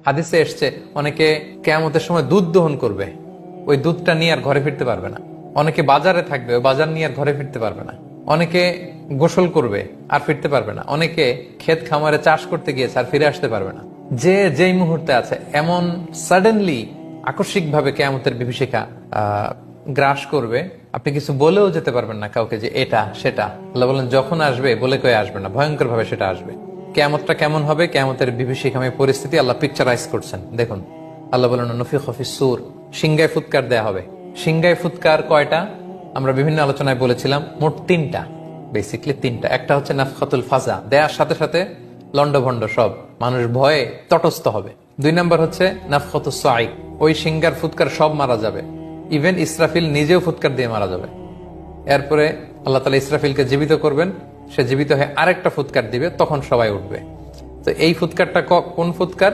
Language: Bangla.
হাদিসে এসছে অনেকে কিয়ামতের সময় দুধ দহন করবে, ওই দুধটা নিয়ে আর ঘরে ফিরতে পারবে না। অনেকে বাজারে থাকবে, ওই বাজার নিয়ে আর ঘরে ফিরতে পারবে না। অনেকে গোসল করবে আর ফিরতে পারবে না। অনেকে ক্ষেত খামারে চাষ করতে গিয়েছে আর ফিরে আসতে পারবে না। যে যেই মুহূর্তে আছে এমন সাডেনলি আকস্মিক ভাবে কিয়ামতের বিভীষিকা গ্রাস করবে, আপনি কিছু বলেও যেতে পারবেন না কাউকে যে এটা সেটা। আল্লাহ বলেন যখন আসবে বলে কয়ে আসবে না, ভয়ঙ্কর ভাবে সেটা আসবে। কিয়ামতটা কেমন হবে, কিয়ামতের বিভীষিকাময় পরিস্থিতি আল্লাহ পিকচারাইজ করছেন। দেখুন আল্লাহ বলেন নফিখ ফিস সূর, সিংগায় ফুৎকার দেয়া হবে। সিংগায় ফুৎকার কয়টা আমরা বিভিন্ন আলোচনায় বলেছিলাম, মোট তিনটা, বেসিকলি তিনটা। একটা হচ্ছে নাফখাতুল ফাজা, দেয়ার সাথে সাথে লন্ডভন্ড সব মানুষ ভয়ে তটস্থ হবে। 2 নম্বর হচ্ছে নাফখাতুস সাইক, ওই সিংগার ফুৎকার সব মারা যাবে, ইভেন ইসরাফিল নিজেও ফুৎকার দিয়ে মারা যাবে। এরপরে আল্লাহ তাআলা ইসরাফিলকে জীবিত করবেন, সে জীবিত হয়ে আরেকটা ফুৎকার দিবে, তখন সবাই উঠবে। তো এই ফুৎকারটা কোন ফুৎকার?